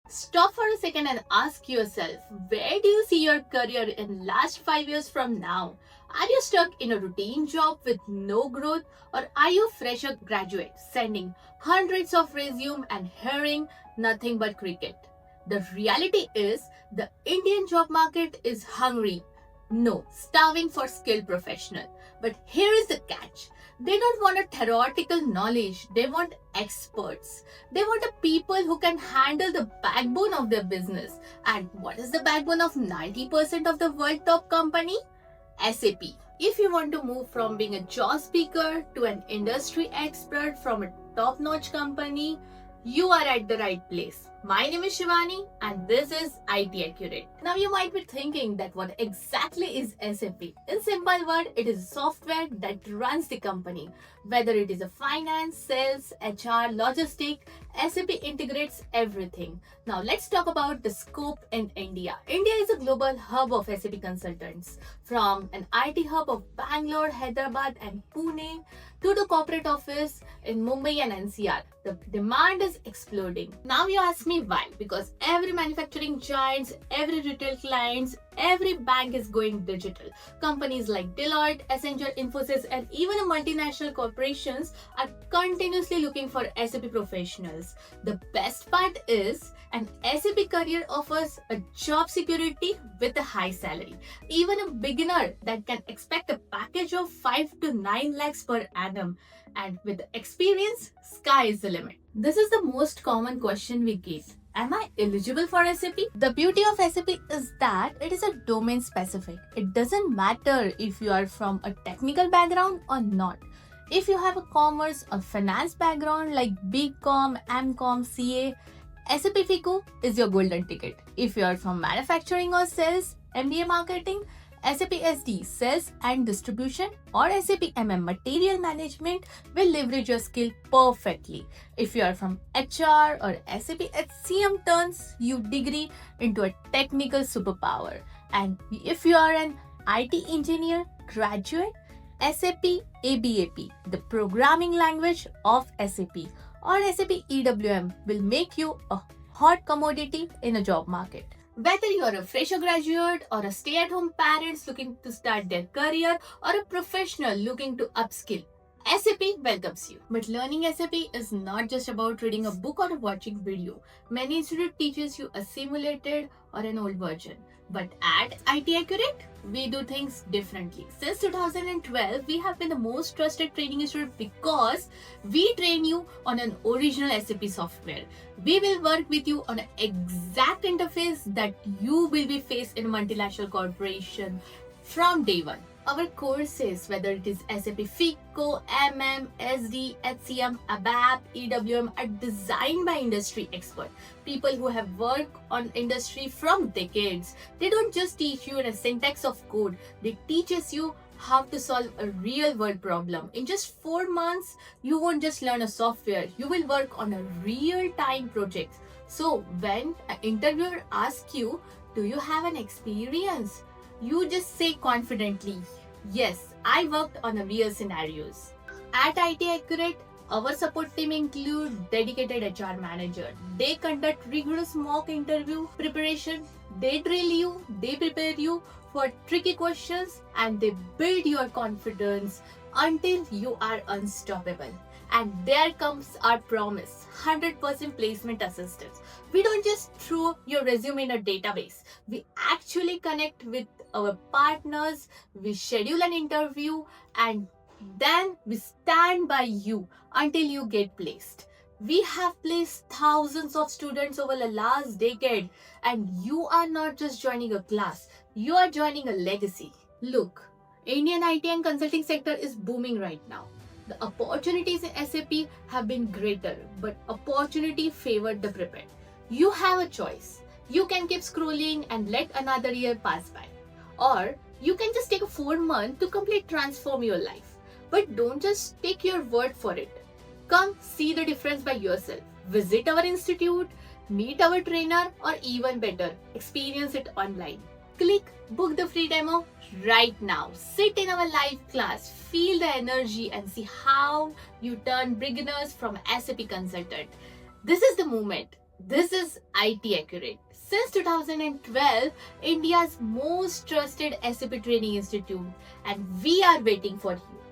Stop for a second and ask yourself, where do you see your career in last 5 years from now? Are you stuck in a routine job with no growth, or are you a fresher graduate sending hundreds of resumes and hearing nothing but cricket? The reality is the Indian job market is hungry. No, starving for skilled professional. But here is the catch. They don't want a theoretical knowledge, they want experts. They want a people who can handle the backbone of their business. And what is the backbone of 90% of the world top company? SAP. If you want to move from being a job speaker to an industry expert from a top-notch company, you are at the right place. My name is Shivani and this is IT Accurate. Now you might be thinking that what exactly is SAP? In simple word, it is software that runs the company. Whether it is a finance, sales, HR, logistic, SAP integrates everything. Now let's talk about the scope in India. India is a global hub of SAP consultants. From an IT hub of Bangalore, Hyderabad and Pune to the corporate office in Mumbai and NCR. The demand is exploding. Now you ask me why? Because every manufacturing giants, every retail clients, every bank is going digital. Companies like Deloitte, Accenture, Infosys and even multinational corporations are continuously looking for SAP professionals. The best part is an SAP career offers a job security with a high salary. Even a beginner that can expect a package of 5 to 9 lakhs per annum. And with experience, sky is the limit. This is the most common question we get. Am I eligible for SAP? The beauty of SAP is that it is a domain specific. It doesn't matter if you are from a technical background or not. If you have a commerce or finance background like BCom, MCom, CA, SAP FICO is your golden ticket. If you are from manufacturing or sales, MBA marketing, SAP SD sales and distribution or SAP MM material management will leverage your skill perfectly. If you are from HR or SAP HCM turns your degree into a technical superpower. And if you are an IT engineer graduate, SAP ABAP, the programming language of SAP or SAP EWM will make you a hot commodity in a job market. Whether you are a fresher graduate or a stay-at-home parents looking to start their career or a professional looking to upskill, SAP welcomes you. But learning SAP is not just about reading a book or watching video. Many institute teaches you a simulated or an old version. But at IT Accurate, we do things differently. Since 2012, we have been the most trusted training institute because we train you on an original SAP software. We will work with you on an exact interface that you will be faced in a multinational corporation from day one. Our courses, whether it is SAP FICO, MM, SD, HCM, ABAP, EWM, are designed by industry experts, people who have worked on industry from decades. They don't just teach you a syntax of code, they teach you how to solve a real world problem. In just 4 months, you won't just learn a software, you will work on a real time project. So when an interviewer asks you, do you have an experience? You just say confidently, yes, I worked on a real scenarios. At IT Accurate, our support team includes dedicated HR manager. They conduct rigorous mock interview preparation. They drill you, they prepare you for tricky questions and they build your confidence until you are unstoppable. And there comes our promise, 100% placement assistance. We don't just throw your resume in a database. We actually connect with our partners, we schedule an interview and then we stand by you until you get placed. We have placed thousands of students over the last decade and you are not just joining a class, you are joining a legacy. Look, Indian IT and consulting sector is booming right now. The opportunities in SAP have been greater, but opportunity favored the prepared. You have a choice. You can keep scrolling and let another year pass by. Or you can just take a 4 month to complete transform your life. But don't just take your word for it. Come see the difference by yourself. Visit our institute, meet our trainer, or even better, experience it online. Click book the free demo right now. Sit in our live class, feel the energy and see how you turn beginners from SAP consultant. This is the moment. This is IT Accurate. Since 2012, India's most trusted SAP training institute, and we are waiting for you.